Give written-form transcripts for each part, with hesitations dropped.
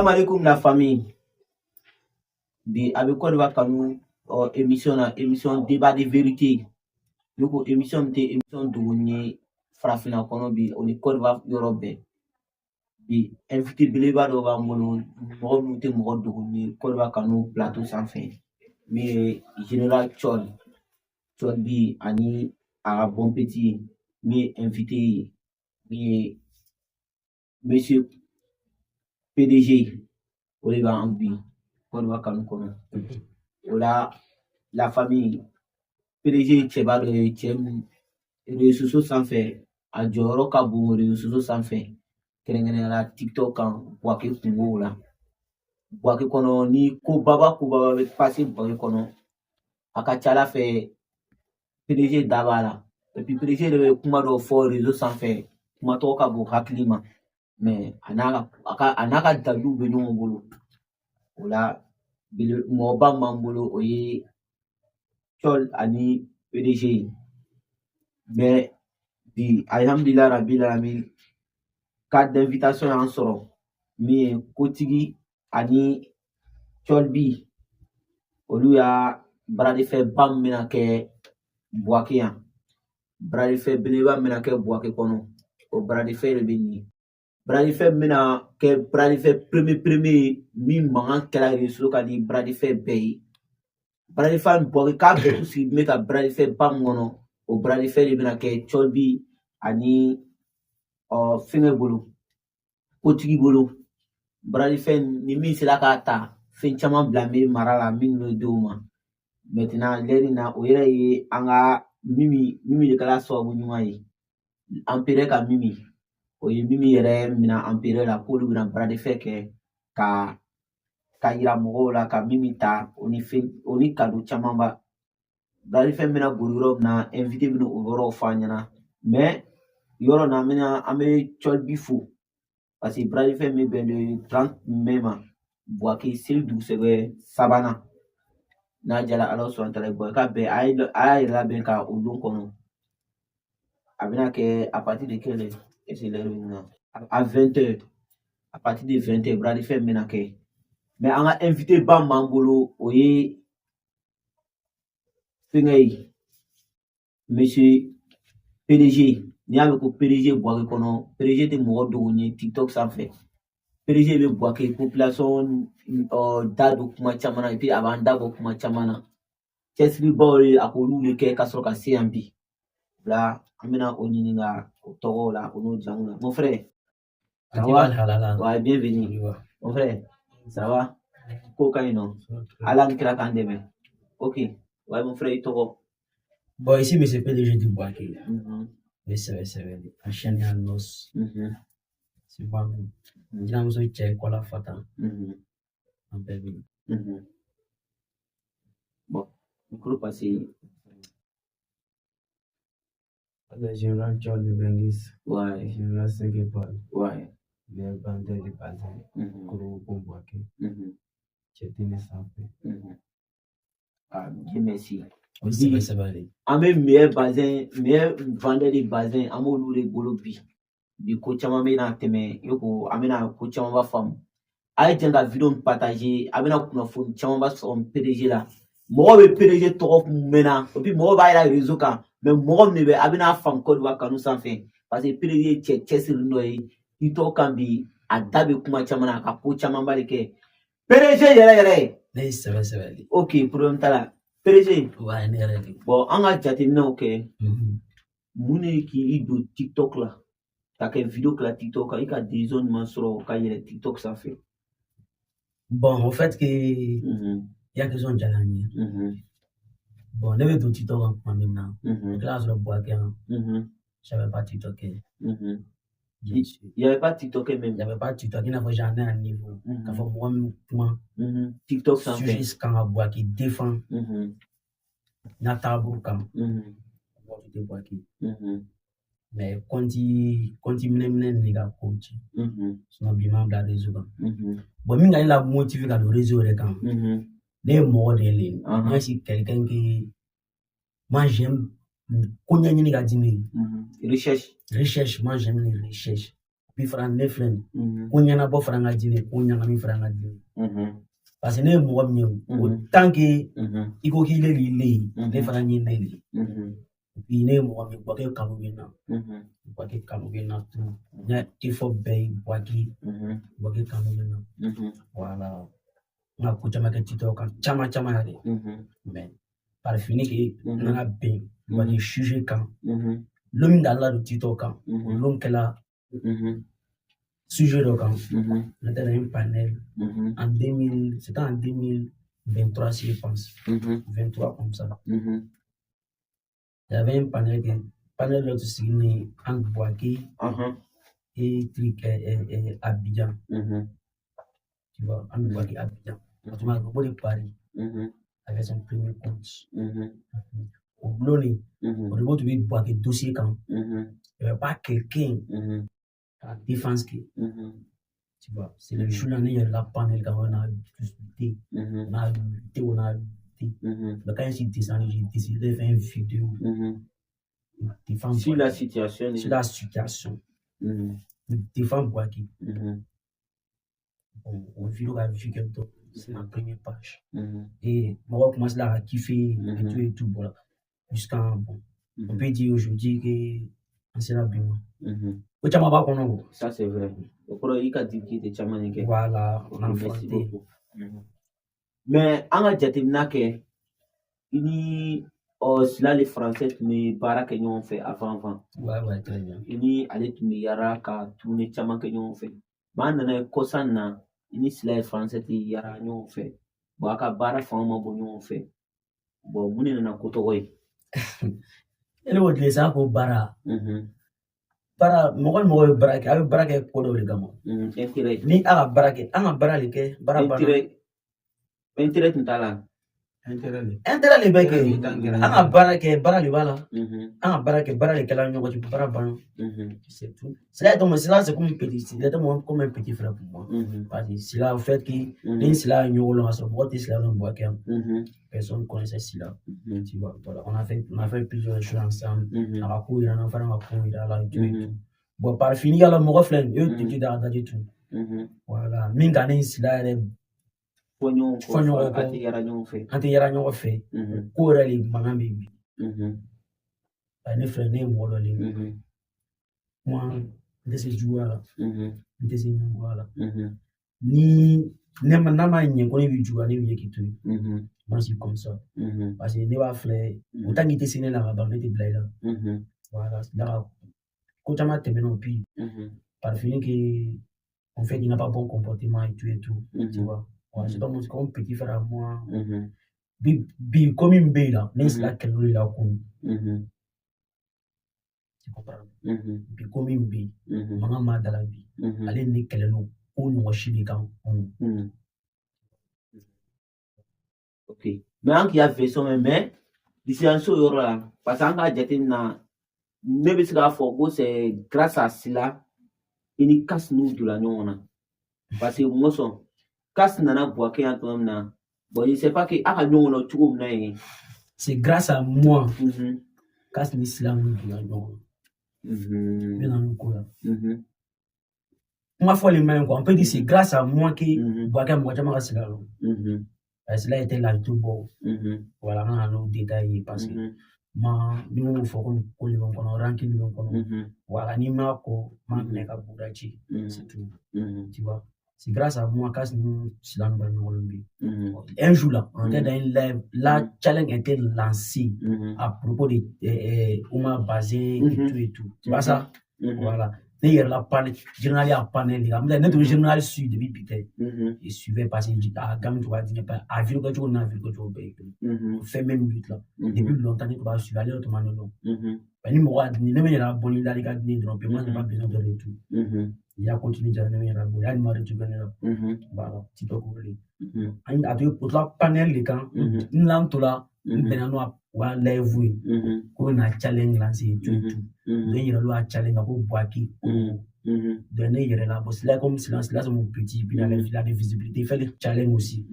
Salam alaikum la famille. Bi avec quoi va kanu émission débat de vérité. Yoko émission de farafina kono bi oni ko va yorobe. Bi invité beleba do va mono mo muté mo duguni ko va kanu plateau sans fin. Mais général Chol bi ani a bon petit mi invité mi monsieur PDG Oliver Angbi Kodwa Kanukono. Ola la famille PDG Cheba de Chem réseaux sociaux sans faire a Joro Kabu réseaux sociaux sans faire kerengene la TikTok kan wake kungo la wake kono ni ko baba be passé wake kono akachala fait PDG dabala et puis PDG de kuma do for réseaux sans faire kuma to ka bu haklima mais anaka dalu be no ngolo ola mo ba mambolo oye Chol ani PDG mais bi alhamdulillah rabbil alamin carte d'invitation en soro mi kotigi ani Chol bi olu ya brade fe bam mina ke boake ya brade fe beleba mina ke boake kono o brade fe le beni brade fe mina ke brade fe premier mi mangan kala reso ka di brade fe bei brade fe boake ka be si me ka brade fe bam ngono o brade fe le bina ke Chol bi ani o finge bolo kotigi bolo brade fe ni mi sila ka ta fin chama blame marala min no doma maintenant leri na o yere yi anga mimi de kala so bu nyuma yi empire ka mimi o yi mimi yere mina empire la polu na brade fe ke ka ira mo la ka mimi ta oni kadu chama ba brade fe mina gururo na invité bino o yoro fanyana mais yoro na mina ame Chol bifo parce que brade fe me ben de 30 mema boaki sil du sebe sabana na jala alors so antale boy ka be ay la ben ka odon kono abina ke à partir de quelle heure et c'est l'heure à 20h à partir de 20h brade fe mena ke mais on a invité bam mambolo oye fingay monsieur PDG ni avec ko PDG boaki kono PDG te mo do ni TikTok ça fait PDG be boaki population dado kuma chamana et puis abanda go kuma chamana Chesli ball akolu le ke kasro ka CMB là amena onininga togo la ono jangla mon frère ça va ouais bienvenue mon frère ça va cocaïno alan kira kandeme ok ouais mon frère togo bon ici monsieur PDG du Boaké mais c'est la chaîne à nos c'est pas bon dina muso check quoi la fata en bébé bon micro passé le général Chol de Bengis ouais général 5 étoiles ouais les bandits de Bazin Kuro Boaké Chetine Sanfé ah Dieu merci aussi c'est vrai ame meilleur vendeur de bazin amolu le bolo bi ko chama me na teme yoko amena ko chama ba fam ay jenga video partager amena kuna fon chama ba son PDG la mo be PDG to mena obi mo ba ila réseau kan mais mo ne be amena fam ko wa kanu sans fin parce que PDG chesir no yi to kan bi adabe kuma chama na ka ko chama ba ke PDG yere nee c'est vrai ok problème tala PDG ouais nee bon anga jatemina ok mune ki do TikTok la ta ke vidéo que la TikTok il a des zones mensuro quand il est TikTok ça fait bon en fait que il y a que son jalani bon ne veut tout TikTok en maintenant classe le Boaké j'avais pas TikTok il y avait pas TikTok même il y avait pas TikTok il n'avait jamais un niveau quand faut moi TikTok ça fait juste quand on Boaké défend na tabu kam moi de Boaké mais continue ni ga coach so bi ma bla réseau bon mi la motiver ka le réseau re kan les modèles moi si quelqu'un qui moi j'aime konya ni ga dimi recherche moi j'aime les recherches bi fara ne filɛ ko ɲɛnabɔ fara n ka diinɛ ko ɲagami fara n ka diinɛ parce que ne ye mɔgɔ min ye o tant que i ko k'i le de le ye ne fana ye ne de ye puis ne ye mɔgɔ min Buwake kanu bɛ n na Buwake kanu bɛ n na tout n y'a effort bɛɛ ye Buwake kanu bɛ n na voilà n ka ko caman kɛ TikTok kan caman yɛrɛ mais par fini que n nana bɛn Buwake sujet kan lo min dala don TikTok kan o lo min kɛla sujet dɔ kan on était dans un panel c'était en 2023 si je pense 23 comme ça il y avait un panel l'autre signé entre Buwake et Abidjan tu vois entre Buwake Abidjan tu m'as de Paris avec son premier compte au blonné au début tu veux Buwake dossier quand il n'y avait pas quelqu'un à la défense qui tu vois c'est le jour là il y a la panel quand on a discuté on a quand je suis descendu j'ai décidé de faire une vidéo défendre sur la situation défendre Buwake on vidéo a vu quelque chose c'est la première page et moi commence là à kiffer et tout voilà jusqu'à bon on peut dire aujourd'hui que on s'est là bien ça c'est vrai voilà on a affronté mais an ka jateminɛ kɛ i ni Sila le français tun bɛ baara kɛ ɲɔgɔn fɛ avant ouais très bien i ni ale tun bɛ yara ka tourner caman kɛ ɲɔgɔn fɛ mais an nana ye kɔsan na i ni Sila le français tɛ yara ɲɔgɔn fɛ bon a ka baara fanga ma bɔ ɲɔgɔn fɛ bon mun de nana ko tɔgɔ ye ele ko tile sa ko baara mɔgɔ ni mɔgɔ bɛ baara kɛ a bɛ baara kɛ ko dɔ de kama ni a ka baara kɛ an ka baara de kɛ baara intérêt tun t'a la intérêt de bɛ kɛ an ka baara kɛ baara de b'a la an ka baara kɛ baara de kɛla ɲɔgɔn cɛ baara banna c'est tout Sila c'est comme un petit comme un petit frère pour moi parce que Sila au fait que ni Sila ye ɲɔgɔn lɔn ka sɔrɔ mɔgɔ tɛ Sila lɔn Buwake yan personne connaissait Sila tu vois voilà on a fait plusieurs choses ensemble a ka ko yira n na fana ka ko yira la et tout bon par fini yala mɔgɔ filɛ nin ye o tigi da ka daji tun voilà min ka ni Sila yɛrɛ fɔ ɲɔgɔn kɔ an tɛ yara ɲɔgɔn fɛ ko yɛrɛ de mankan bɛ bi ne filɛ ne ye mɔgɔ dɔ de ye moi n tɛ se juguya la n tɛ se ɲɛmɔgɔya la ni n'a ma ɲɛ ko ne bɛ juguya ne bɛ ɲɛ k'i to yen moi c'est comme ça parce que ne b'a filɛ o tant que i tɛ se ne la ka ban ne tɛ bila i la voilà ko caman tɛmɛna puis par fini que en fait il n'a pas bon comportement et tout tu vois ouais, c'est comme petit frère à moi bi comme une belle là n'est ce là qu'elle lui la con tu comprends bi comme une belle maman m'a dans la vie aller ne qu'elle no ou no chili quand ok mais an qui a fait ça mais différence au yɔrɔ la parce que an ka jateminɛ ne bɛ se k'a fɔ ko c'est grâce à Sila i ni Kas n'u donna ɲɔgɔn na parce que mɔsɔn Kas nana Buwake yan tuma min na bon je sais pas que a ka ɲɔgɔn na cogo min na yen c'est grâce à moi Kas ni Sila n'u donna ɲɔgɔn na bɛ na n'u ko la kuma fɔlen ma yen quoi on peut dire c'est grâce à moi que Buwake mɔgɔ caman ka Sila lɔn Sila était là tout bon voilà an ka n'o détail parce que ni m'o fɔ ko le bɛ n kɔnɔ ranking le bɛ n kɔnɔ voilà ni m'a ko m'a minɛ ka buguda ci c'est tout tu vois c'est grâce à moi Kas ni Sila n'u ka ɲɔgɔn bi un jour là on était dans une live la challenge était lancée à propos de Oumar Bazin et tout tu vois ça voilà ne yɛrɛ la panel journal a panel de kan ne tun bɛ journal suivre depuis putain et suivait parce que a gamin tun b'a di ne pas a vidéo kɛcogo n'a vidéo kɛcogo bɛɛ ye kelen fait même but là depuis longtemps ne tun b'a suivre ale yɛrɛ tun b'a dɔn mais ni mɔgɔ y'a di ne bɛ yɛrɛ bɔ ni lali ka di ne dɔrɔn moi j'ai pas besoin de rien tout il a continué jara ne bɛ yɛrɛ bɔ hali ma retrouvé ne la voilà TikTok wele a to o tora panel de kan n l'an tola n bɛnna n'o wa live ye ko na challenge lancé tout ne yɛrɛ l'o a challenge ko Buwake donc ne yɛrɛ la bon Sila comme Sila c'est mon petit puis il a de visibilité il fait le challenge aussi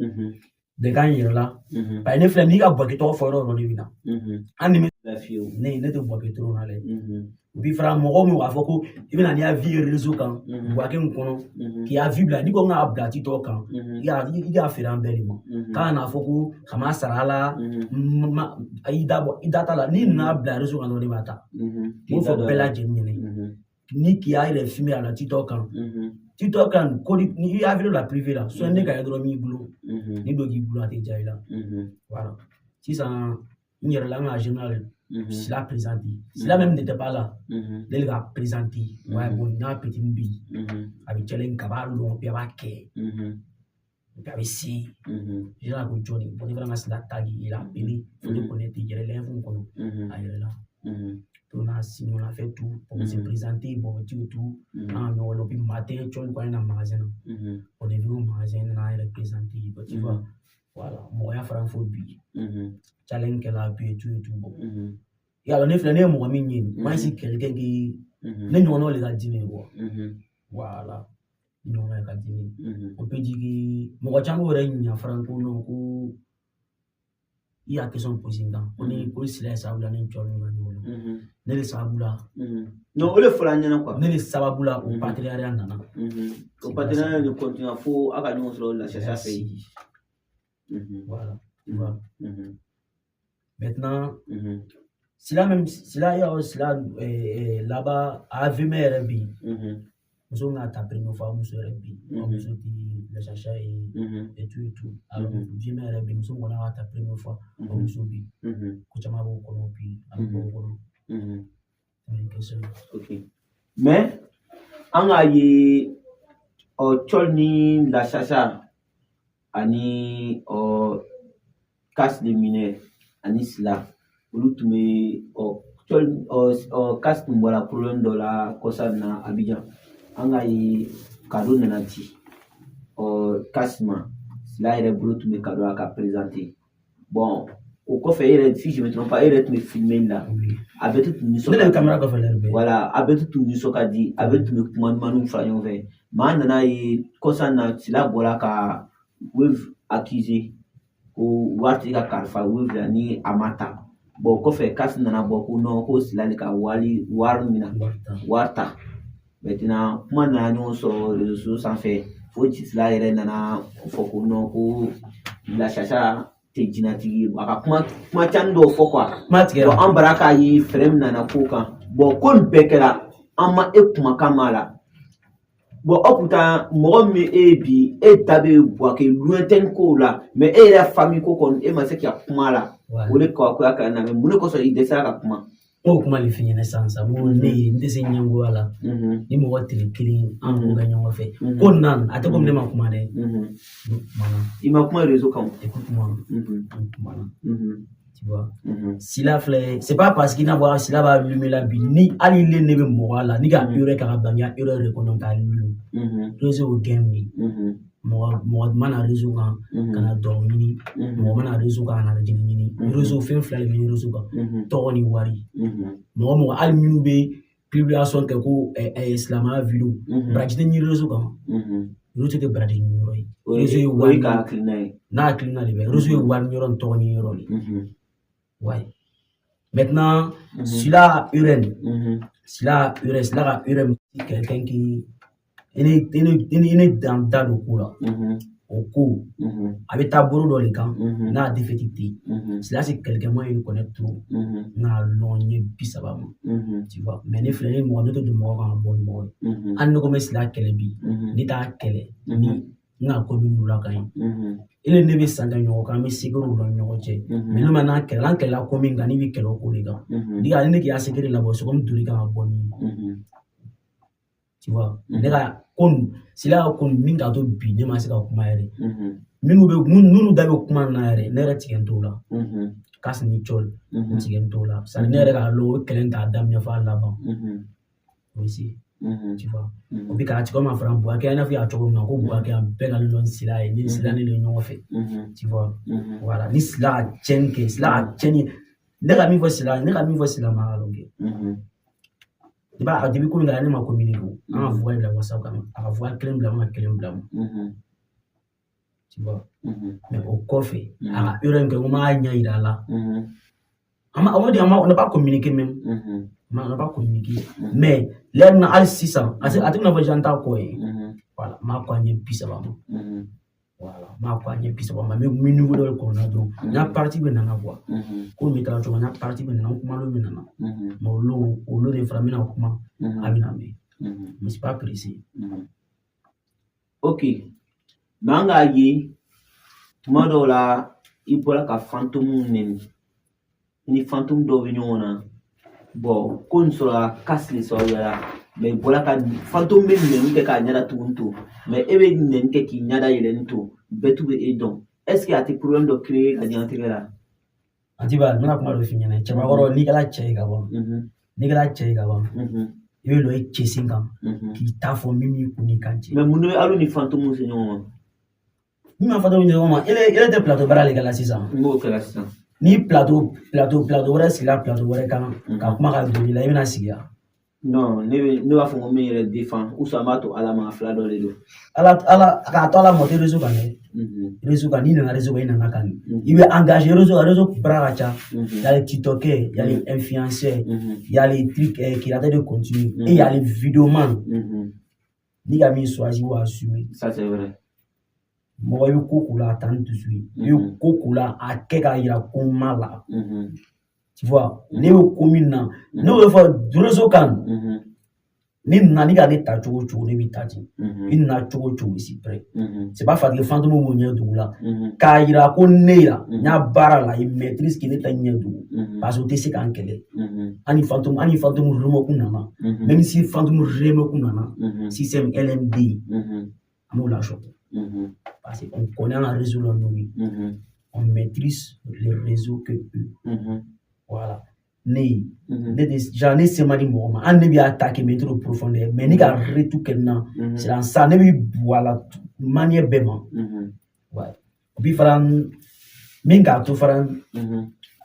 donc an yɛrɛ la parce que ne filɛ n'i ka Buwake tɔgɔ fɔ yɔrɔ o yɔrɔ de bɛ na an ne te bois que trop là puis fera mɔgɔ min b'a fɔ ko i bɛna n'i y'a vie réseau kan buwake in kɔnɔ k'i y'a vie bila n'i ko ŋ'a bila titɔ kan i k'a feere an bɛɛ de ma k'a n'a fɔ ko a ma sara a la i da t'a la n'i nana bila réseau kan dɔrɔn ne b'a ta m'o fɔ bɛɛ lajɛlen ɲɛna ni k'i y'a yɛrɛ filmer a la titɔ kan ko ni i y'a vidéo la privé la soit ne ka ye dɔrɔn min bolo ni dɔ k'i bolo a tɛ diya i la voilà sisan n yɛrɛ la n ka général Sila présenté. Sila même n'était pas là. Il a présenté. Ouais, bon, il y a un petit bi. Avec Tchelen Kabal, on peut avoir Ké. On peut avoir Si. J'ai là pour Johnny. Pour les vraiment, c'est la tag. Il a appelé. Il faut connaître. Il y a les lèvres. Ailleurs là. On a signé, on a fait tout. On s'est présenté. Bon, tout. On a pu mater. Tu vois, on a un magasin. On est venu au magasin. On a représenté. Tu vois. Voilà. Moi, il y a francophobie. Challenge qu'elle a pu et tout. Bon. Et alors, nous faisons moi, moi, c'est quelqu'un qui. Nous, on a les dîner. Voilà. Nous, on a les dîner. On peut dire que. Moi, quand on règne à Franco, il y a question posée. On est aussi là, ça, on a une chose. Ne le sabula. Non, on le fait là, quoi. Ne le sabula au partenariat. Au partenariat de continuer à faut à nous sur la chercher. Voilà. Tu vois. Maintenant, si là même, si là, il y a aussi là-bas, à VMRB, nous avons ta première fois, nous sommes RB, nous sommes le chercher et tout. Alors, VMRB, nous sommes ta première fois, nous sommes bien. Kuchama beaucoup, puis, ok. Mais, on a eu, Tcholni, la chacha, ani, casse de mineurs. Anisla, ulutume casse voilà problème de la cosa na Abidjan. Angai cadeau nanati cassement. Là il est ulutume cadeau à présenter. Bon, au coffre si je me trompe pas, il est me filmer là. Avec tout une la caméra coffre voilà, avec tout une soka dit, avec tout le commandement nous faisons vers. Maintenant il cosa na sila voilà ka wave accusé. Ko wati ka karfa wivla ni amata bo ko fe kas nana bo ko no ko silali ka wali warmina warta betina kuma na nyo so réseaux sans fait faut tisla yere nana fo ko no ko la chacha te jinati aka kuma chando fo kwa bo ambaraka yi frame nana ko kan bo ko bekela amma e kuma kamala. Bon, putain, moi, mais bi, et tabe, bois, que lointain ko là, mais et la famille ko kon, et ma c'est qu'il y a kuma là. Ou les quoi, mais mon ko so il descend à kuma. Oh, comment les filles naissance, mon nez, des enyango là. Ni mo watri killing, en mo gagnant fait. Kon nan, à te comme les ma kuma il m'a kuma réseau quand. Écoute-moi. Tu vois. Si la fleur, c'est pas parce qu'il n'a pas si là va allumer la bille, ni allumer ne be moi là, ni ga yure ka banya yure reconnaître ta allumer. Réseau au game ni. Moi mana réseau kan kana dormir, moi mana réseau kan na jini ni. Réseau fait fleur le réseau kan. To ni wari. Moi allumer be publication que ko islama vidéo. Brajite ni réseau kan. Réseau te brajite ni roi. Réseau wari ka cleaner. Na cleaner le réseau wari ni ron to ni roi. Ouais. Maintenant, celui-là, Uren, celui-là, Uren, quelqu'un qui est dans le coup là. Au coup, avec ta bourreau dans les camps, n'a défaitif. Celui-là, c'est quelqu'un moi, il connaît trop. N'a longé, puis ça va. Tu vois. Mais les frères, moi, nous te demandons un bon mot. En nous, comme cela, qu'elle est bi, ni ta qu'elle est, ni n'a connu nous la gagne. Il est né sans gagner, mais c'est que nous l'avons fait. Mais nous maintenant, qu'elle a commis, gagné, vi qu'elle a collé. Dis à qui a sécurité là-bas, c'est comme tous les gars bon. Tu vois, les gars, si là, on minga to bi, ne m'as pas comment nous d'abord comment n'aller, n'era tiento là. Casse ni chol, tiento là. Ça n'era l'eau, qu'elle t'a damné faire là-bas. Aussi. Tu vois. On peut quand tu commences à faire un bois, qu'il y a un affaire à trouver, on a un bois qui a un peu dans le long sila et ni sila ni le nom fait. Tu vois. Voilà. Ni sila tient que sila tient. Ne rami voici sila ma longue. Bah, au début, quand on a ma communiqué, on a voix la WhatsApp, on a voix clé blanc. Tu vois. Mais au coffre, à Uren que on m'a gagné là. On n'a pas communiqué même. On n'a pas communiqué. Mais là, on a 600. J'entends quoi. Voilà, ma quoi, il pisse avant. Voilà, ma quoi, il pisse avant. Mais au niveau de l'eau, il y a partie de nana quoi. Comme il y a partie de nana, comment le menana. Mais au lot de familles, comment abiname. Mais c'est pas précis. Ok. Manga yi, tumadola, ibola ka fantôme neni. Ni fantôme do vinyona. Bon, kon sera casse les soya. Mais voilà ka fantôme neni ke ka nyada tuuntu. Mais ebe neni ke ki nyada yelentu. Betu be edon. Est-ce qu'il y a des problèmes de créer la diantre là? Antiba, nous n'avons pas de finir. Tu vas voir Nicolas Tchaïgabon. Nicolas Tchaïgabon. Il y a eu Tchessingam qui t'a fait mimi pour Nikanti. Mais mon allo ni fantôme seigneur. Ni fantôme seigneur. Il est de plateau bara les gars 600. Ni plateau voilà c'est là plateau voilà quand comment ka doni la ibina sigia. Non, ne va faire me défend ou ça m'a to ala ma fla do le do. Ala ka to ala moté réseau kan. Réseau kan ni na réseau ina na kan. Il veut engager réseau bracha. Il y a les tiktokers, il y a les influenceurs, il y a les trucs qui arrêtent de continuer et il y a les vidéomans. Ni ga mi choisi ou assumer. Ça c'est vrai. Moi yo kokula attendre tout de suite. Yo kokula a keka ira komala. Tu vois, ne yo komina, ne yo fa réseau kan. Ni nani ga ne ta chocho ne bitati. Il na chocho ici près. C'est pas fatigué fantôme mo nya doula. Ka ira ko neira, nya bara la il maîtrise qui n'est pas nya dou. Parce que c'est kan kele. Ani fantôme remo kunana. Même si fantôme remo kunana, système LMD. Nous la chope. Parce qu'on connaît la réseau là nous. On maîtrise les réseaux que eux. Voilà. J'en ai semani moi an ne bi attaquer mais trop profondeur mais ni ga retu kenna c'est dans ça ne bi voilà manière bema ouais bi faran minga to faran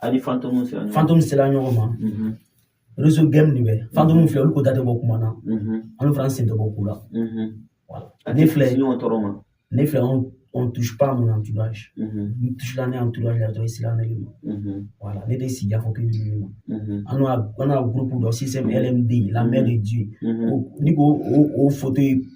ali fantôme c'est la nyoma réseau game ni be fantôme fait le ko date beaucoup mana en français de beaucoup là voilà ne fleurs on touche pas à mon entourage. On touche l'année entourage là c'est l'année voilà les décisions il faut que on a un groupe de système LMD la mère de Dieu niveau au fauteuil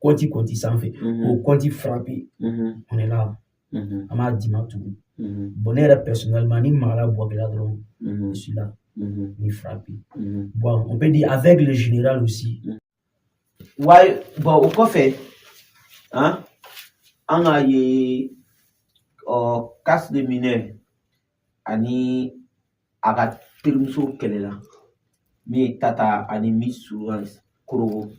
quanti ça en fait au quanti frappé on est là on m'a dit ma tout bonheur personnellement ni malade boire là je suis là ni frappé bon on peut dire avec le général aussi ouais bon au quoi fait hein on a eu casse de mineurs ani aga tirmuso kelela mais tata ani missurance kuro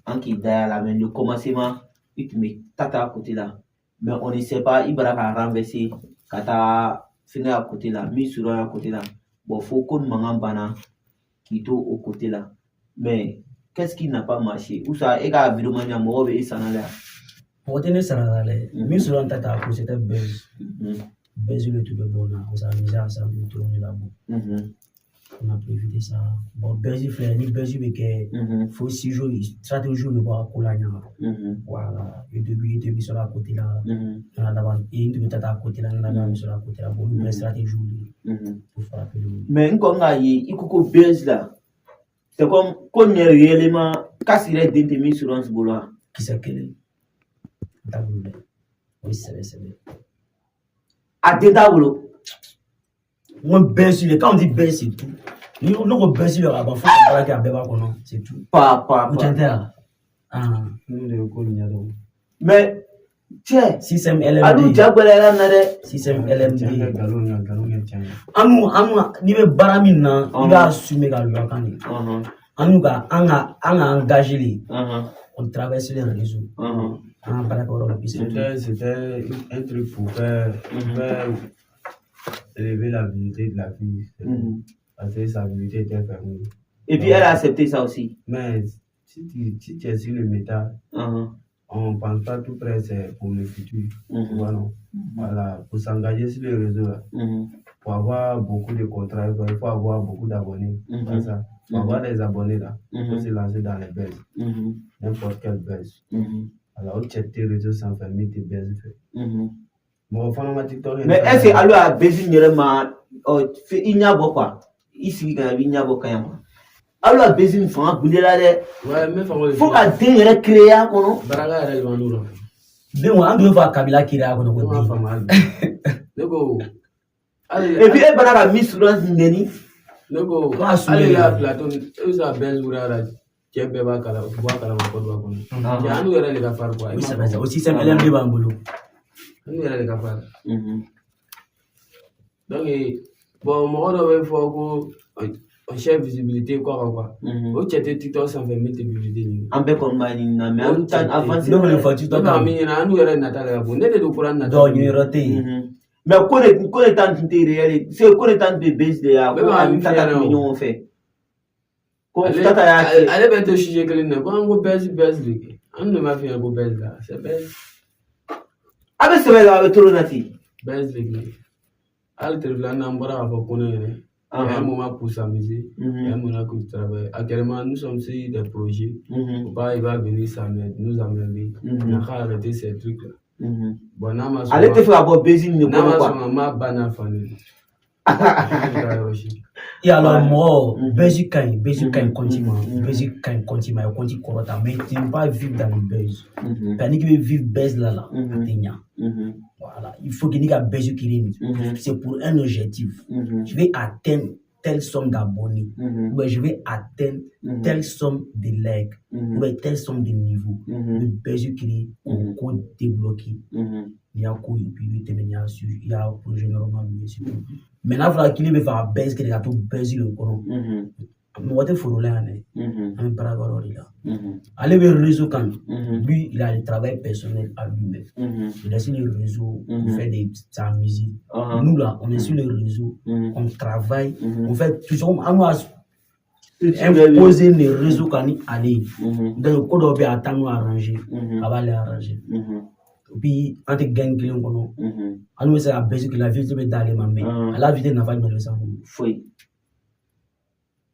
anki daya la mais le commencement il met tata à côté là mais on ne sait pas il va renverser kata finir à côté là missurance à côté là bon faut qu'on mangambana qui to au côté là mais qu'est-ce qui n'a pas marché ou ça et ga vidéo mania mo be sana là pour tenir ça là mais sur tata pour c'était buzz le tout de bon là on s'est amusé ensemble de tourner là-bas on a pu éviter ça bon buzz frère ni buzz mais que faut 6 jours stratégie de boire cola voilà et depuis sur la côté là on a d'abord et une tata à côté là on a d'abord sur la côté là bon une stratégie pour frapper mais quand on a il coco buzz là c'est comme qu'on est réellement casse il est d'intémis sur un boulot qui c'est quel oui c'est à détaoulo on baisse quand on dit baisse c'est tout nous on baisse le rabat faut pas qu'il y a bébé qu'on c'est tout pas mais tiens système LMD adu jagwela na de système LMD amu ni be baramina il va assumer ga lui akani anu ga anga engagé on traverse les réseaux c'était un truc pour faire élever la visibilité de la fille. Parce que sa visibilité était fermée. Et puis elle a accepté ça aussi. Mais si tu es sur le métal, on ne pense pas tout près, c'est pour le futur. Voilà. Voilà. Pour s'engager sur les réseaux, pour avoir beaucoup de contrats, il faut avoir beaucoup d'abonnés. Ça. Pour avoir des abonnés là, il faut se lancer dans les buzz. N'importe quel buzz. Alors, check tes réseaux sans fermer tes buzz. Mais est-ce que alors a besoin ma fait il n'y a pas quoi ici il n'y a pas quand alors a besoin faire bouler là faut qu'à dernier créer quoi Baraga elle va nous de moi on doit voir Kabila qui là et puis elle va la mise sur neni Nego, allez là, Platon, eux ça baisse ou là, qui est bébé à la voix à la voix. Il y a nous les gars faire quoi? Oui, ça va ça. Aussi, c'est même les bambous. Nous les gars faire. Donc, bon, moi, on va faire un chef visibilité quoi. Au chat TikTok, ça fait mettre visibilité. Un peu comme Manina, mais on t'a avancé. Non, mais le faut tu t'en as mis, nous les Nathalie, vous n'êtes de courant Nathalie. Donc, il est raté. Mais quoi est tant de réalité? C'est quoi est tant de baisse de là? Quoi est tant de millions fait? Allez, ben te chier que les quoi on baisse. On ne m'a fait un beau baisse là, c'est baisse. Ah ben c'est là avec trop nati. Baisse les gars. Allez, tu veux n'embora à pas connaître. Il y a un moment pour s'amuser, il y a un moment pour travailler. Actuellement, nous sommes sur des projets. Il va venir s'amener, nous amener. On a arrêté ces trucs là. Bon, allez te faire avoir besoin de et alors moi basic continue mais tu ne pas vivre dans le buzz quand tu veux vivre buzz là voilà il faut que tu aies basic c'est pour un objectif je vais atteindre telle somme d'abonnés ou je vais atteindre telle somme de likes ou telle somme de niveaux le basic on compte débloquer il y a quoi et puis il y a un projet normal maintenant voilà qu'il veut faire baisse que les gâteaux baisse le coron moi te faut là un paragraphe là allez vers le réseau quand lui il a le travail personnel à lui-même il est sur le réseau il fait de sa musique nous là on est sur le réseau on travaille on fait toujours imposer les réseaux quand il allait dans le code on attendre arranger on va les arranger puis on te gagne que l'on connaît on nous c'est la base que la vie se met dans les mains à la vie n'a pas de ça oui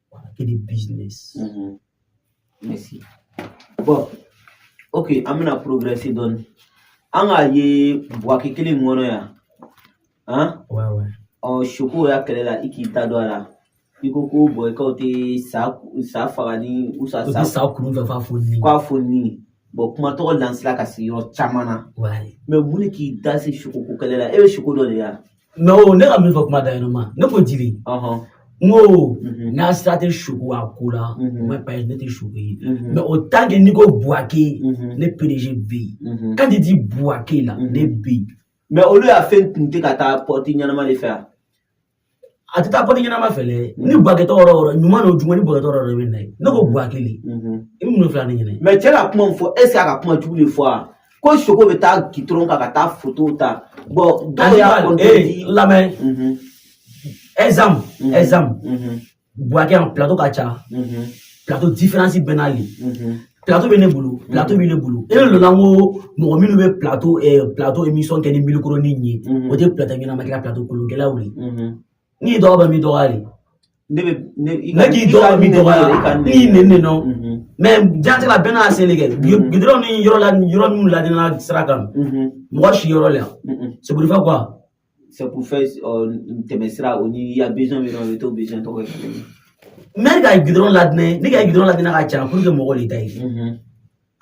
voilà que des business merci bon ok amena progresser donne on a yé boire que les mono ya hein ouais on choko ya kele la ikita do la ikoko boy côté ça farani ou ça kunu va foni quoi foni bon kuma to lance la kasi yo chamana ouais mais muni ki dase choko ko kele la e choko do ya non ne ka mi fa kuma da no ma ne ko dili ngo na stratégie choko akula moi pas ne te choko mais autant que Nico Boaké le PDG B quand il dit Boaké là les B mais au lieu à faire tunte kata porter nyama le faire atita porter nyama fele ni Boaké to oro nyuma no juma ni Boaké to oro be nai ne ko Boaké le im no fla ni nyene mais tu la comment faut est-ce qu'à comment tous les fois ko choko beta kitron kata photo ta bon la main exemple Boaké en plateau kacha plateau différence benali plateau bene boulot et le lango mo mi no plateau émission ke ni micro ni o de plateau na makira plateau kolongela wuli ni do ba mi do ali ne ki do mi do ali ni non mais jante la bena selege gidron ni yoro la dina srakam mo shi yoro la c'est pour faire quoi c'est pour faire temesra oni il y a besoin de ton besoin to mais ga gidron la dina ka cha pour que mo le tay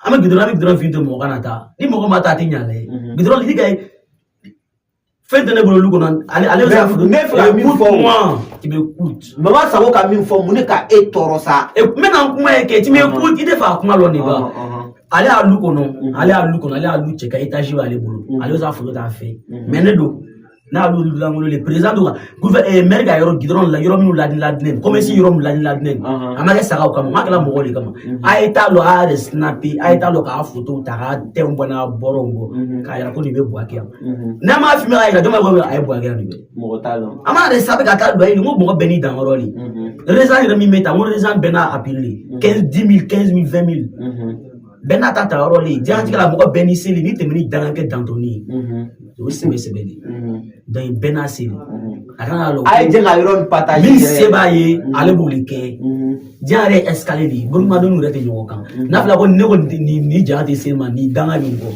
ama gidron fin to mo kanata ni mo mata tinyale gidron li ga fin de ne bolo lu konan allez ça moi tu m'écoutes maman ça va min fo mun ka e toro sa et maintenant kuma ke tu m'écoutes il fa kuma lo ne ba allez à lu konon allez à lu cheka étage va aller bolo allez ça photo ta fait mais ne do na lu le président du maire ga yoro gidron la yoro minu ladinen comme si yoro ladinen amaka saka kama makala mo goli kama aita lo a snappi aita lo ka photo ta tembo na borongo ka ya ko ni be Boaké na ma fi me ga do ma go ay Boaké ni be mo talo ama de sabe ka ta do ay mo bo beni dans roli les gens mi meta mo les gens bena appeler 15 000 20 000 Benata Taroli, Diantica Moka Benisili, ni temini Danke Dantoni, Sebeli, dans Benasili. Aïe, j'ai la iron partage. Mi Sebaye, Alebulike, Diare Escalade, Burmadou rete Yokan. Nafla ko ni Jati Selma, ni Danga Bingo.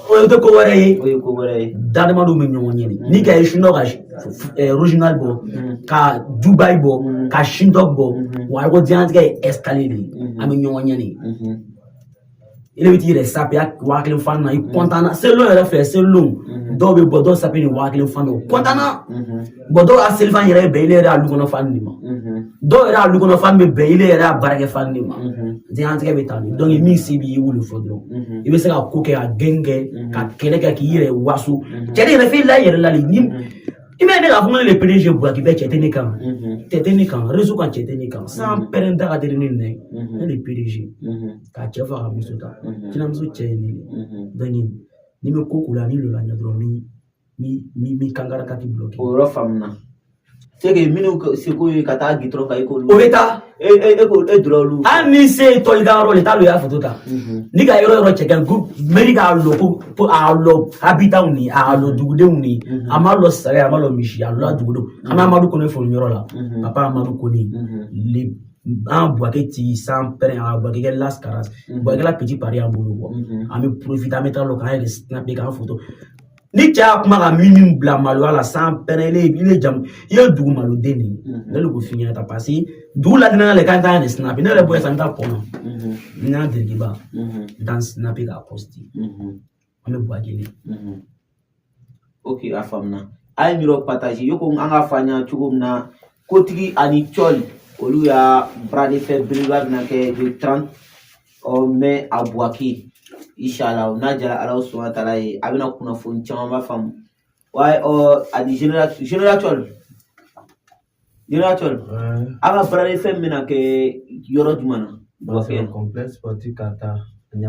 Oyo Koware, Dadamadu Mignoni, Nika Shinogash, Original Bo, Ka Dubai Bo, Ka Shindog Bo, Wago Dianke Escalade, Aminyoni. Il veut dire ça, il y a un fan, il est content. C'est long, il a fait, c'est long. Donc, il doit s'appeler un fan. Content. Bodo a Sylvain, il est belé à l'ougon fan. Donc, il a l'ougon fan, mais belé à barre fan. Donc, il met si bien où le faudra. Il veut se faire coquer à Genge, à quelqu'un qui est Wassou. J'ai dit, il fait là, il est là, il m'a dit avant les PDG pour qui bête téténikan réseau quand téténikan sans perdre à dernier les PDG quand tu vas à Misuta tu n'as pas tchéni donc ni me kokula ni le lanya dromi mi kangara kati bloqué o rofamna c'est que minu c'est que kata gitro kai ko o beta e drolu ani se to idaro le talo ya foto ta ni ga yoro checken group medica lo po a lo habitat ni a lo dugude ni amalo sare amalo mishi a lo dugudo ama amadu ko ne fo nyoro la papa amadu ko ni le en boaketi sans père en boaketi las caras boaketi la petit pari en boulot ami profiter mettre le quand il snap ga photo ni cha kuma ga minimum bla malo ala sans père il est jam il du malo deni le ko finir ta passer d'où la dina le quand il snap ne le boy ça ta pono na diriba dans snap ga posti ami boaketi ok afamna ay miro partager yoko anga fanya chugumna kotigi ani chol olu ya brade fait brigade na ke de 30 mai à Boaki inshallah na jala Allah subhanahu wa ta'ala abina kuna fon chama ba fam why adi général anga brade fait mena ke yoro dumana complexe sportif kata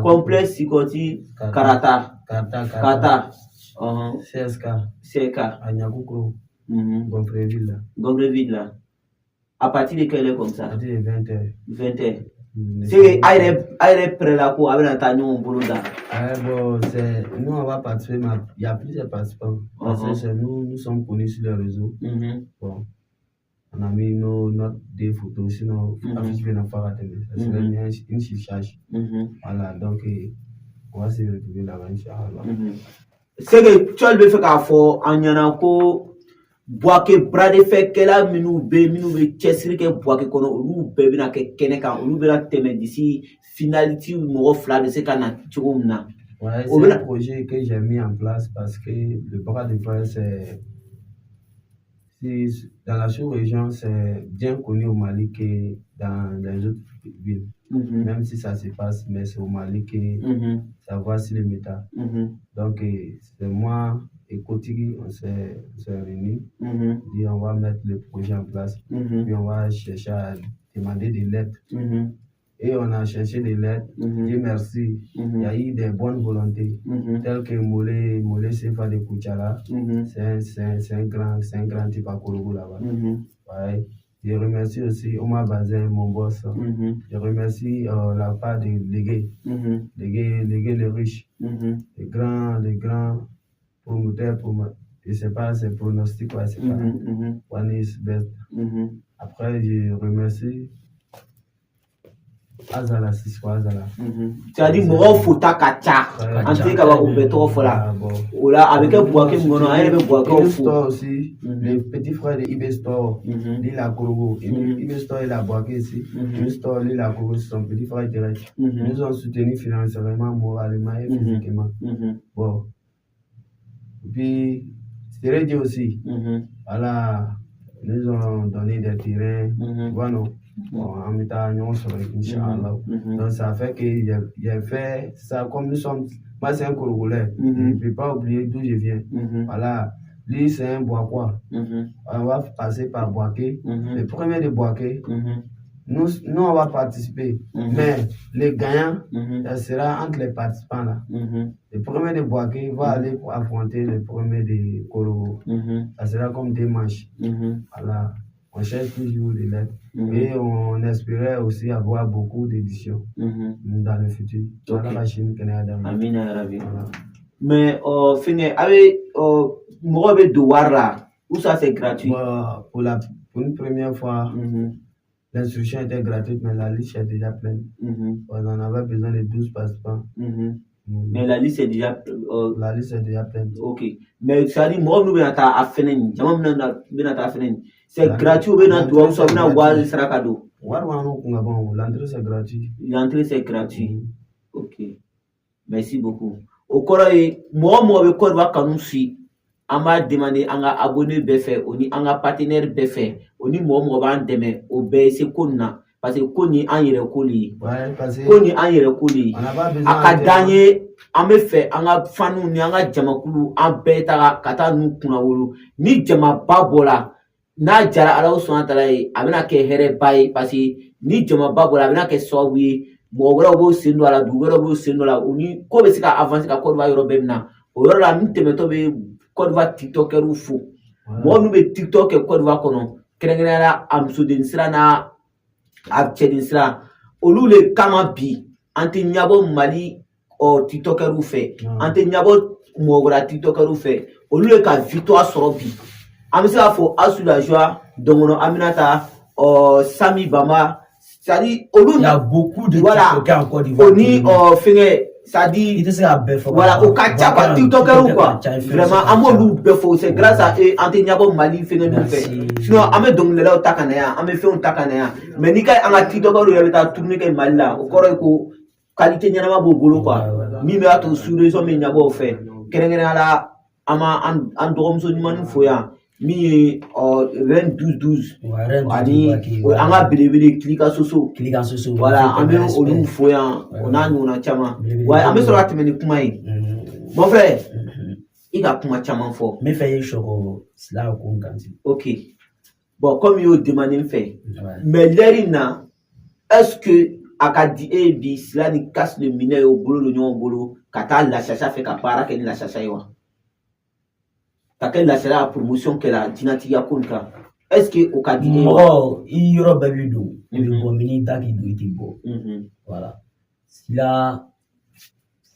complexe sikoti karata CSK Anyakukro Gongreville là à partir de quelle heure comme ça à partir de 20h c'est aïe près là pour avoir un tagnon boulot là bon c'est nous on va participer mais il y a plusieurs participants parce que nous sommes connus sur les réseaux bon on a mis notre des photos sinon affiche bien faire à télé ça serait bien une surcharge voilà donc on va se retrouver là-bas inchallah c'est que tu as le fait qu'à fort en yana ko Boake brade fait que là minu be chesri ke boake kono olu be bina ke kene kan olu be la teme d'ici finalité mo fla de ce kana tchumna ouais c'est un projet que j'ai mis en place parce que le bras de fer c'est dans la sous-région c'est bien connu au Mali que dans les autres villes même si ça se passe mais c'est au Mali que ça va sur le méta donc c'est moi et Kotigi, on s'est réunis, et on va mettre le projet en place, puis on va chercher à demander des lettres. Et on a cherché des lettres, Dieu merci, il y a eu des bonnes volontés, telles que Molé Sefa de Kouchala, c'est un grand type à Kologo là-bas. Ouais. Je remercie aussi Omar Bazin, mon boss. Je remercie la part des légués, légués les riches, les grands promoteur, je sais pas, c'est pronostic, ouais, c'est pas. One is best. Après, je remercie Azala, Siswa Azala. Tu as dit, moi, faut ta kacha. En tout cas, on peut trop faire. Oula, avec un bois qui m'en a un bois qui Store aussi, le petit frère de IB Store, il a Korogo. IB Store, il a boaké ici. IB Store, il a Korogo, son petit frère direct. Nous ont soutenu financièrement, moralement et physiquement. Bon. Puis, c'est Dieu aussi. Voilà, nous ont donné des terrains. Voilà, en mettant sur Inch'Allah. Donc, ça fait que j'ai fait ça comme nous sommes. Moi, c'est un Congolais. Je ne peux pas oublier d'où je viens. Voilà, lui, c'est un Boakois. On va passer par Boaké. Le premier de Boaké. Nous, on va participer, mais les gagnants, ça sera entre les participants là. Le premier de Boaké va aller pour affronter le premier de Korogo. Ça sera comme des manches. Voilà. On cherche toujours l'élève. Et on espérait aussi avoir beaucoup d'éditions dans le futur. Mais avec Morobe Douara, où ça c'est gratuit? Pour une première fois, l'instruction était gratuite, mais la liste est déjà pleine. On en avait besoin de 12 participants. Mais la liste est déjà la liste est déjà pleine. Ok. Mais ça dit, moi, nous venons à Fenen. C'est gratuit ou bien tu as besoin de voir le Sarakado? L'entrée c'est gratuit. L'entrée c'est gratuit. Ok. Merci beaucoup. Au Corail, moi, je vais voir quand nous si. On m'a demandé à un abonné BF, on y a un partenaire BF, on y moi, demain, au BC Kona. Parce que Koni en yere koli. Koni en yere koli. A gagné, en me fait, en a fanou, ni en a jamakulu, en bêta, kata nou kunawulu, ni jama babola. Na jara ala ou son atalaye, abena ke here baye, parce que ni jama babola, abena ke sowi, mwogora bo sendo ala, dugora bo sendo la, uni, kobe sika avance ka kodwa yoro bemna. Oyoro la mite metobe kodwa tiktokeru fou. Mwa nou be tiktoke kodwa kono, kerengene la amso densira na Abchedisra, Olule Kamabi, Ante Nyabo Mali or TikToker fait, Ante Nyabo Mogora TikToker fait, Olule Ka Victoire Sorobi. Amisa fo Asu la joie, Domono Aminata, Sami Bama, c'est-à-dire, il y a beaucoup de TikTokers encore d'Ivoire. Oni, ça dit, voilà, au Katia, TikToker ou quoi. Vraiment, Amolou Befo, c'est grâce à eux, Ante Nyabo Mali fait. Sinon, ame donc le là takanaya, ame fait un takanaya. Mais ni kai anga TikToker ou yabeta tourner kai malila. Au corps ko qualité nyama bobolo quoi. Mi me ato sur raison me nyabo fait. Kerengene ala ama androm so nyman foya. Mi ren 12 ani anga bilebele clica soso. Voilà, ame olu foya, on a nous na chama. Ouais, ame so rat meni kumai. Mon frère, il a kuma chama fort. Me fait choko cela au kanti. OK. Bon, comme il demandé fait, mais l'erina, est-ce que Akadi Ebi, cela ni casse le minet au boulot, le nion au boulot, Kata la chacha fait qu'à qu'elle la chacha yoa. Kata la chacha la promotion qu'elle a, Dinati Yakunka. Est-ce que Okadi oh, il y aura baby do, il y aura mini taki do it beau. Voilà. Cela,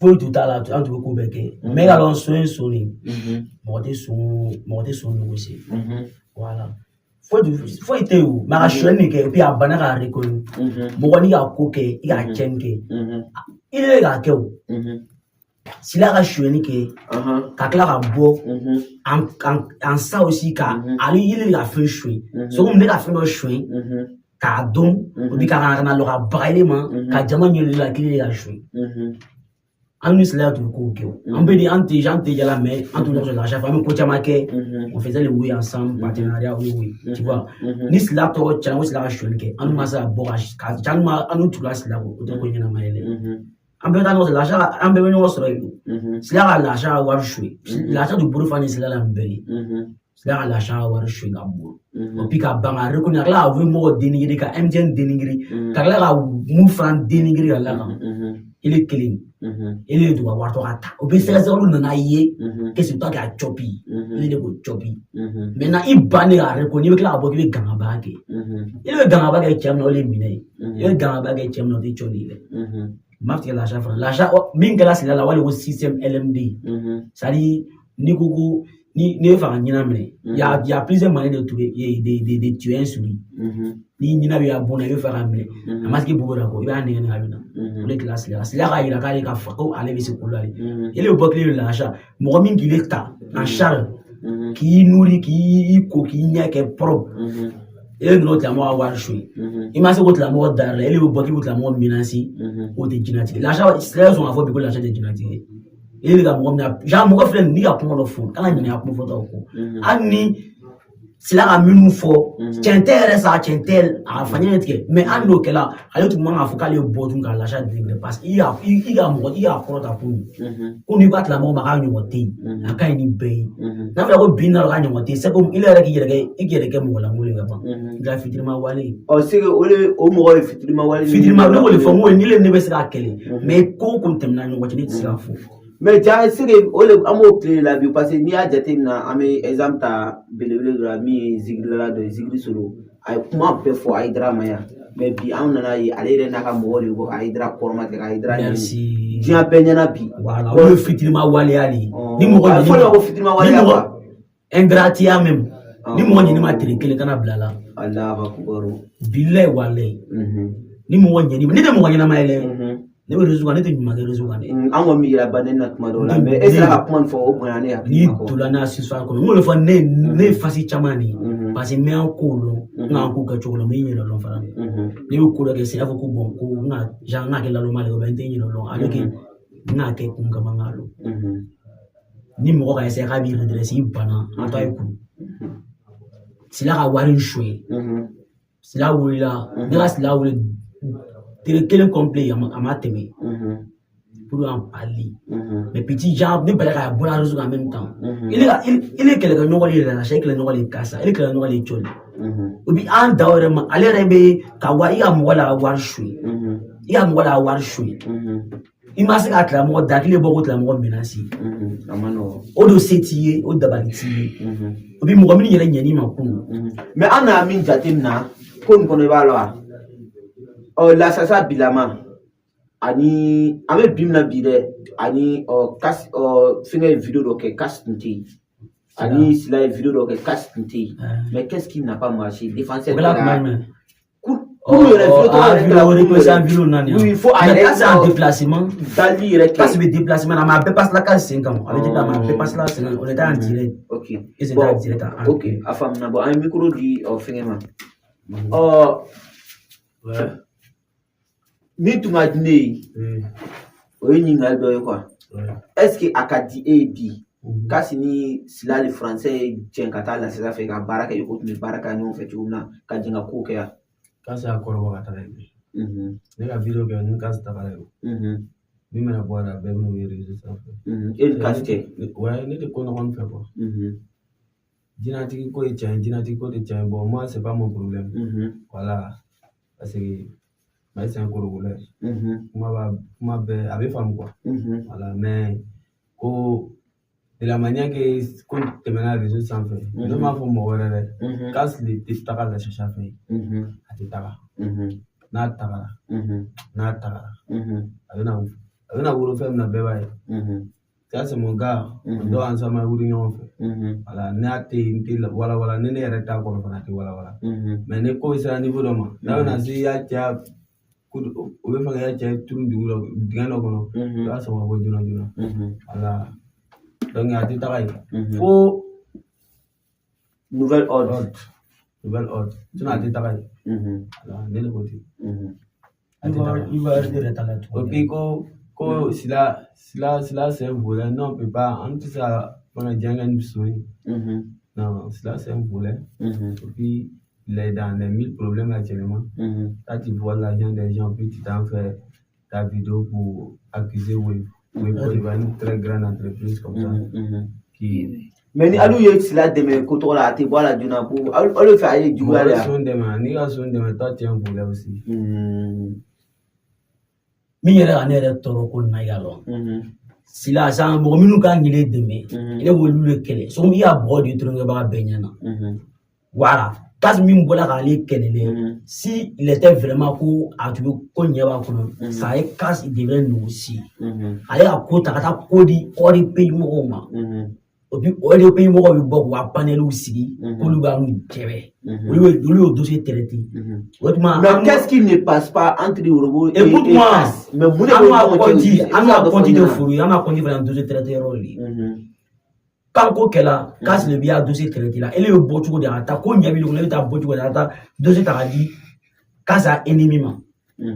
faut tout à l'heure, en tout cas, Koubeke. Mais alors, soin sonné, morté son négocié. Voilà. Faut être où ma chaîne que puis à banara reconnu mon y a coquet il a chenke il est là que si la chaîne que kakla bo en ça aussi ka ali il a fait chouer so on a fait le chouer ka don ou bi ka na lo ka braillement ka jama nyoli la qu'il a chouer en nous là tout coquet on peut dire anti la mais en tout cas la chaque fois même coach amaké on faisait le oui ensemble partenariat oui tu vois ni cela toi tu as la chaîne que en nous ça borage ka tellement en nous tout là cela au temps qu'on y a maïle en peut dans l'achat en peut venir au soleil cela l'achat avoir jouer l'achat du bourg fani cela la mbeli cela l'achat avoir jouer la bourg on pique à banga reconnaître là veut mo dénigrer ka MTN dénigrer car là mou franc dénigrer là il est clean il est doit avoir toi au bien c'est ça on a yé qu'est-ce que toi qui a chopi il est go chopi maintenant il banne à reconnaître que làabo qui ganga bagé il veut ganga bagé qui amno les miné il ganga bagé qui amno des choli mafti l'achat minga c'est là le système LMD ça dit ni gogo ni fa nyina mene il y a plusieurs manières de tuer des tuer un souris ni nyina bi abona yo fa mene amaski bubura ko iba ne na bina le classe là c'est là il a ka fa ko aller se kolali il est bokli l'achat mo mingi l'état en charge qui nourrit qui ko qui nya ke propre et nous la mo avoir joué il m'a dit que la mo dar il est bokli la mo menacer ou de dynamique l'achat c'est raison avoir beaucoup l'achat de dynamique il est là mo na ja mo frère ni a pour le fond quand il y a pour photo ko ani cela a mis nous fort tientel ça tientel a fanya netke mais an no kala ayo tout monde a focal le bodun ka l'achat de parce il a prota pour on y va la mo ma ganyo wote aka ni bay na fa ko binna ganyo wote c'est comme il est qui mo la mo le ba ga fitrima wale o c'est que o mo fitrima wale fitrima no le fo mo ni le ne be sera kele mais ko ko temna no wote ni sera fo mais ja c'est que ole amo clé la bio parce que ni a jate na ame exemple ta belebele de la mi zigla de zigri solo ay kuma be fo ay drama ya mais bi an nana yi ale re na ka mo le ko ay dra korma te ay dra merci dia benyana bi voilà o fitrima wali ali ni mo ko fo ko fitrima wali apa ingratia même ni mo ni ma tere kele kana blala Allah akbar billahi wallahi ni mo ni de mo na ma ele ne be rezuga ne te nyuma ke rezuga ne an ko mi ira banen na tuma do la mais est ce la point fo o bonya ne ni tulana siswa ko mo le fa ne fasi chamani parce que me an ko lo na ko ga chokolo me nyelo lo fara ni ko da ke se afo ko bon ko na ja na ke la lo male ko ben te nyelo lo ale ke na ke ko ngama ngalo ni mo ga ese ga bi redresse bana ata ku sila ka wari shwe sila wula ne ga sila wula tere kelen complet ama teme pour en parler mais petit genre ne bala ka bola rezo en même temps il est quelqu'un no wali la chèque le no wali kasa il est quelqu'un no wali chol obi an dawre ma ale rebe ka wa ya mo wala war shwe ya mo wala war shwe imasi ka tla mo dakile boko tla mo menasi amano odo setiye o dabaliti obi mo mini yele nyani ma kunu mais ana min jatim na kon kono balo la sasa bilama ani ame bimna bide ani kas finge vidéo do ke kastinti ani sila vidéo do ke kastinti mais qu'est-ce qui n'a pas marché défenseur de la il faut aller en déplacement Dali parce que déplacement na ma passe la case 5 ans avec ta ma passe la on était en direct OK et c'est en direct OK afam na bo un micro di finge ma ouais ni tu m'as dit oui quoi est-ce que akadi ebi kasi ni sila le français tienkata la ça fait ka baraka yoko ni baraka ni on fait tuna ka jinga ko ke ya kasi akoro wa kata ne ka video ke ni kasi ta kala ni me na boira be no yere ça et kasi ke ouais ne te kono on fait quoi dinati ko e dinati ko de tien bon moi c'est pas mon problème voilà parce que mais c'est un corollaire comment ben avec femme quoi voilà mais de la manière que qu'on te mène à réseau sans faire non ma faut mourir casse les testara la chercher fait à testara na tara avec vous faire na beba ça c'est mon gars on doit ensemble vous réunion fait voilà na te voilà ne ne reta ko na te voilà mais ne ko ça niveau de moi là on a dit ya o be fanga ya chay turu digula digano kono ya sama bo juna ala donc ya ti tagay fo nouvelle ordre tu na ti tagay ala ne le côté il va arrêter ta là ok ko sila c'est un volet non on peut pas en tout ça on a déjà une besoin non sila c'est un volet et puis il est dans les 1000 problèmes actuellement. Quand tu vois l'argent des gens, puis tu t'en fais ta vidéo pour accuser Wave. Wave va une très grande entreprise comme ça. Mais ni alu yek sila deme koto la te bola duna pour alu fait aller du là. Ni la son demain, toi tu es un volet aussi. Mi yere anere toro ko na yalo. Sila sa mo minu ka ngile deme. Ile wolu le kele. So mi ya bro du truc ba benyana. Voilà. Parce que min bola k'ale kɛlɛlen si il était vraiment ko a tun bɛ ko ɲɛ b'a kɔnɔ ça est casse il devrait négocier ale ka ko ta ka taa ko di hors pays mɔgɔw ma et puis hors pays mɔgɔw bɛ bɔ k'u ka paneliw sigi k'olu b'a n'u jɛbɛ olu y'o dossier traité o tuma mais qu'est-ce qui ne passe pas entre Urhobo et écoute-moi mais mun de an b'a compte de furu an b'a compte fana dossier traité yɔrɔ de quand ko kɛla kasi le biya dossier traité la ele bɛ bɔ cogo de a ta ko ɲɛ bi le kɔnɔ e bɛ taa bɔ cogo de a ta dossier ta ka di kasa ennemi ma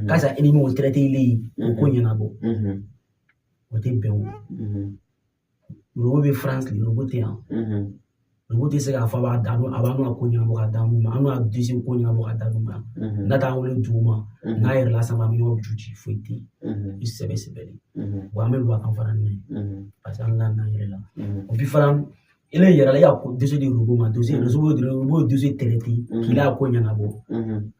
kasa ennemi o traité le o ko ɲɛnabɔ o tɛ bɛn o Urhobo bɛ France le Urhobo tɛ yan Urhobo tɛ se k'a fɔ a b'a n'u ka ko ɲɛnabɔ ka d'a ma an n'u ka dossier ko ɲɛnabɔ ka d'a ma n'a t'an wele dugu ma n'a yɛrɛ la sama mi ɲɔgɔn juti foyi tɛ yen i sɛbɛ sɛbɛli wa an bɛ lu a kan fana n'a ye parce que an n'a yɛrɛ la o bi fana il est là, il y a deux de robot, deux traité, qu'il a connu à beau.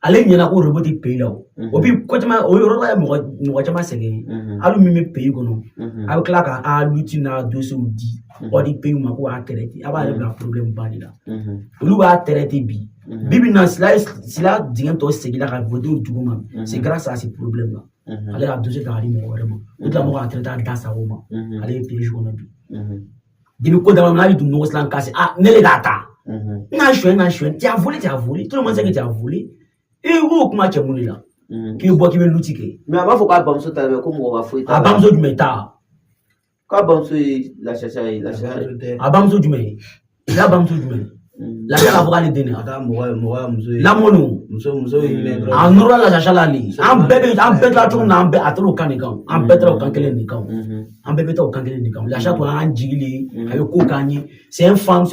Allez, il y a un robot de pays là. Au plus, quand tu m'as, au Roma, c'est alors, même pays, avec la lutina, 210, ou des pays où on a traité, avoir un problème, là. Nous a traité bi. Bibi n'a si là, disons, toi, c'est qu'il a voté au Tougouman. C'est grâce à ces problèmes-là. Allez, à 2 heures, vraiment. Tout le monde a traité dans sa Roma. Allez, puis je connais plus. Depuis que dans la vie de nous, on cassé. Ah, ne les gâta. N'a chouin. Tu as volé. Tout le monde sait que tu as volé. Et où, comment tu as volé là? Qui est bois qui veut l'outil. Mais avant, il faut pas bamso t'avais comme on va fouiller. Ah, bamso du métal. Quand bamso la cherche. Ah, bamso du métal. Là, bamso du métal. La chère avocat les donner. La mono. En aura la chère la lit. En bébé la tourne en bébé à trop canicam. En bébé au cancel nicam. En bébé au cancel nicam. La chère toi en gili avec cocani. C'est une femme.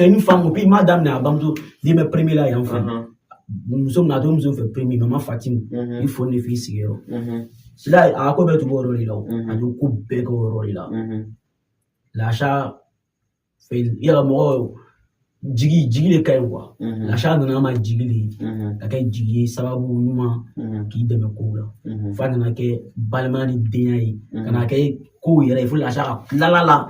Puis madame n'a bamso. Dit mes premiers là et enfin. Nous sommes là, nous sommes fait premier maman Fatim. Il faut ne faire si gros. Là à quoi tu vas rôler là? À du coup bec au rôler là. La chère fait il y a moi. Jigi le kai quoi la cha na ma jigi le ka kai jigi sababu nyuma ki deme ko la fa na ke balmani denyai kana ke ko yere fu la cha la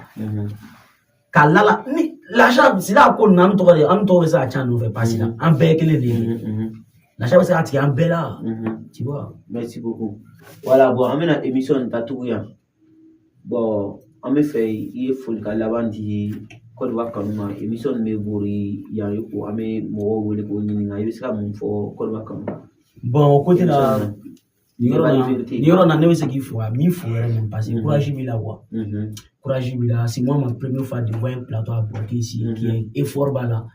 ka la ni la cha sila ko na to ça cha no fait passer là en bec le la cha ça ati en bella tu vois. Merci beaucoup. Voilà, bon amena émission tatouya bon en me fait il faut que la bande Côte d'Ivoire kanuma émission me bori ya yoko ame mo wele ko nyinga yebisa mun fo Côte d'Ivoire kanuma bon côté là Nioro na newe ce qu'il faut mi faut même passer courage mi la voix courage mi là c'est moi ma première fois de voir un plateau à porter ici qui est effort bala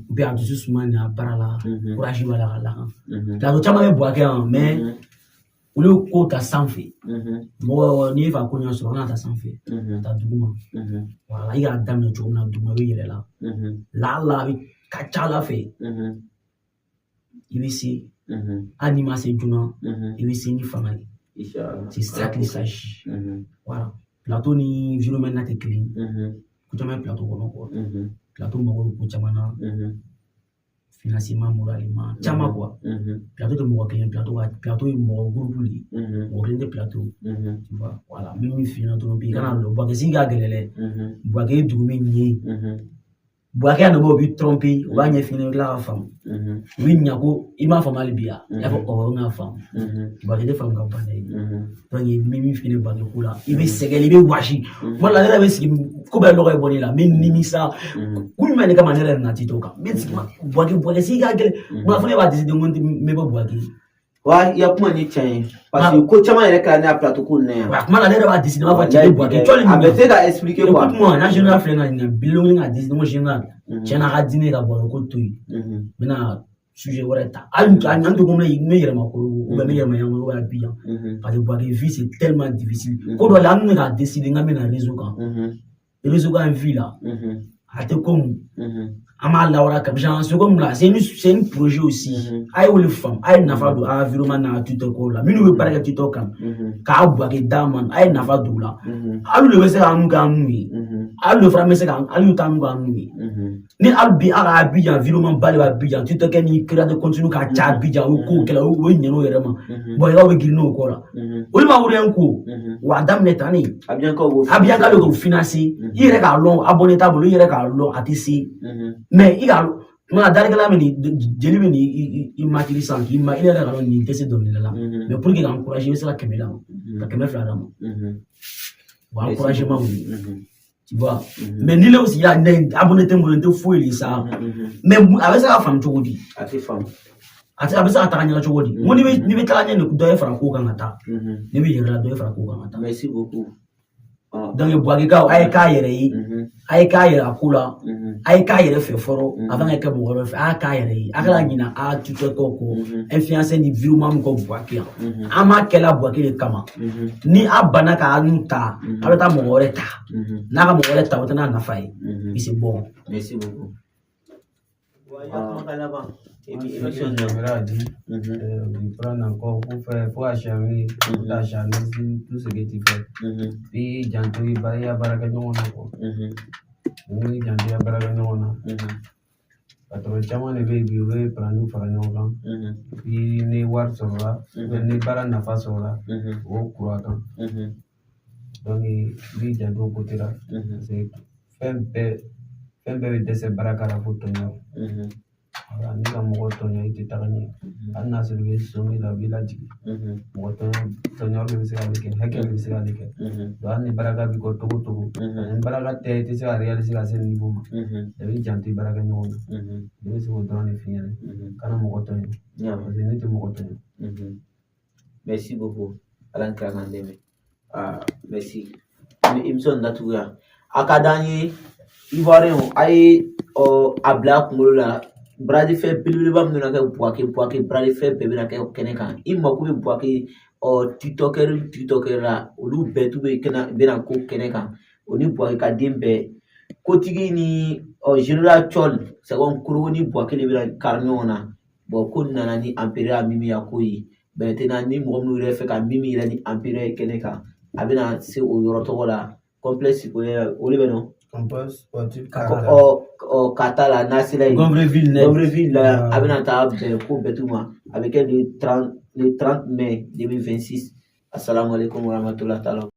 bien doucement na parala courage bala la lo chama me boake mais ou le côté sans fait moi ni va connaître sur on a sans fait ta douma voilà il y a dame de journal douma il est là là kachala fait il ici anima c'est duna il ici ni famille c'est ça qui s'agit voilà plateau ni environnement na te clean kuchama plateau quoi plateau mo kuchama financièrement moralement chama quoi plateau de mo client plateau mo groupe li mo client de plateau tu vois voilà même fina to bi kana lo ba si ga gelele ba ke dugumi ni ba ke no bo bi tromper ba nya fina la femme oui nyako ima femme albia ya ko o nga femme ba ke de femme ka bana donc même fina ba ke kula ibe segeli be washi wala la be si ko ba lo ga boni la min ni sa ku mane ka manera na titoka mais boage si ga gele mo afune ba disi de ngonti me ba boage wa ya kuma ni chen parce que ko chama yere ka na plateau ko ne wa kuma la lera ba disi na ba chen boage choli ni be te expliquer quoi moi na general frère na bilongi na disi mo general chena ga dine ga boage ko tuy mina sujet wareta an to ko me yere ma ko ou be me yere ma yango ba bien parce que boage vie c'est tellement difficile ko do la nga décider nga me na réseau en vie là à te comme ama laura comme genre c'est comme là c'est un projet aussi ay wole femme ay nafa do environnement na tuto ko la minu be paré tuto kan ka boage daman ay nafa do la alu le wese anu kan mi alu le frame se kan alu tan kan mi ni albi ara bi environnement bale ba bi tuto ken ni créer de continue ka cha bi ko kala o nyeno yere ma boy ga we girino ko la o ma wuri en ko wa dam netani abian ka le financer yere ka long abonné table yere ka long atisi mais il a ma dargala meni jeli meni il m'a dit ça il m'a il a la ni tese donner là mais pour qu'il encourager ça la caméra la caméra fera wa encouragement tu vois mais ni là aussi il y a abonné tembo fou il ça mais avec ça la femme chogodi a fait femme avec ça atanya chogodi mo ni be tanya ne do e fara ko kan ata ni be yera do e fara ko kan ata merci beaucoup dans le bois ga ay ka yere akula ay ka yere fe foro avant que bo fe ay ka yere akala nyina a tuto ko influence ni view mam ko bois ki ama kela bois ki kama ni abana ka anuta alota mo oreta na ka mo oreta otana na fai c'est bon. Merci beaucoup. Émission dit, prendre encore pour acharner, tout ce que tu fais. Puis, j'entends, il y a baraka non encore. ni jantiya baraka ɲɔgɔn na patron caman de bɛ yen bi u bɛ planiw fara ɲɔgɔn kan ni wari sɔrɔla ni baara nafa sɔrɔla o kura kan donc i b'i janto o côté la parce que fɛn bɛɛ bɛ dɛsɛ baraka la fo tɔɲɔ voilà ni ka mɔgɔ tɔɲɔ i tɛ taga ɲɛ hali n'a sɔrɔ i bɛ sɔmi la u b'i lajigin mɔgɔ tɔɲɔ de bɛ se k'ale kɛ hakɛ de bɛ se k'ale kɛ donc hali ni baraka b'i kɔ togo togo ni baraka tɛ i tɛ se ka réaliser ka se niveau ma i b'i janto i baara kɛ ɲɔgɔn na ne bɛ se k'o dɔrɔn de f'i ɲɛna kana mɔgɔ tɔɲɔ parce que ne tɛ mɔgɔ tɔɲɔ. Merci beaucoup Alan Krakandeme. Merci émission datuguya a ka d'an ye Ivoirien a ye a bila kunkolo la baraji fɛn belebeleba min bɛna kɛ Buwake baraji fɛn bɛɛ bɛna kɛ kɛnɛ kan i mako bɛ Buwake tiktokɛri la olu bɛɛ tun bɛna ko kɛnɛ kan o ni Buwake ka den bɛɛ kotigi ni général Chol sɛgɛn Korogo ni Buwake de bɛna kari ɲɔgɔn na bon ko nana ni Ampere Mimiya ko ye maintenant ni mɔgɔ minnu yɛrɛ fɛ ka Mimi yɛrɛ ni Ampere kɛnɛ kan a bɛna se o yɔrɔ tɔgɔ la complexe o de bɛ nɔ Kata la n'a sera yen Gonvreville la a bɛna taa bɛn ko bɛɛ ma a bɛ kɛ le 30 mai 2026 assalamu alaikum warahmatullahi taala